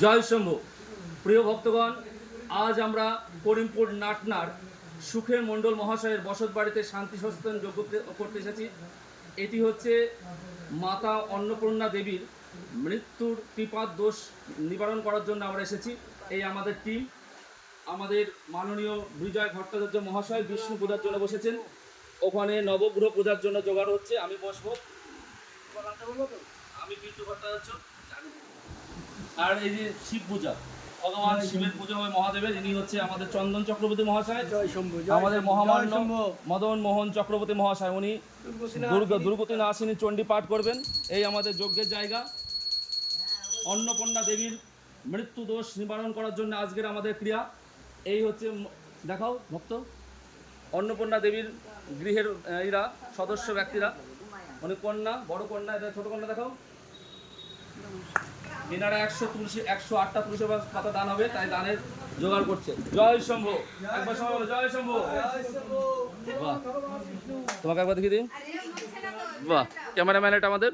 জয় শম্ভু। প্রিয় ভক্তগণ, আজ আমরা করিমপুর নাটনার সুখের মণ্ডল মহাশয়ের বসত বাড়িতে শান্তি সস্তান যজ্ঞ করতে এসেছি। এটি হচ্ছে মাতা অন্নপূর্ণা দেবীর মৃত্যুর কৃপার দোষ নিবারণ করার জন্য আমরা এসেছি। এই আমাদের টিম, আমাদের মাননীয় বিজয় ভট্টাচার্য মহাশয় বিষ্ণু পূজার জন্য বসেছেন, ওখানে নবগ্রহ পূজার জন্য জোগাড় হচ্ছে। আমি বসবো, আমি বিষ্ণু ভট্টাচার্য। আর এই যে শিব পূজা, ভগবান শিবের পুজো হয় মহাদেবের, ইনি হচ্ছে আমাদের চন্দন চক্রবর্তী মহাশয়, আমাদের মহামান্য মদন মোহন চক্রবর্তী মহাশয়, উনি দুর্গতি নাশিনী চণ্ডী পাঠ করবেন। এই আমাদের যজ্ঞের জায়গা। অন্নপূর্ণা দেবীর মৃত্যু দোষ নিবারণ করার জন্য আজকের আমাদের ক্রিয়া। এই হচ্ছে, দেখাও ভক্ত, অন্নপূর্ণা দেবীর গৃহের এরা সদস্য ব্যক্তিরা, উনি কন্যা, বড় কন্যা, এটা ছোট কন্যা দেখাও। এনারা 108টা তুলসী পাতা দান হবে, তাই দানের জোগাড় করছে। জয় শম্ভু, একবার সবাই বলো জয় শম্ভু। বাহ, তোমাকে একবার দেখিয়ে দিই। বাহ, ক্যামেরাম্যান এটা আমাদের।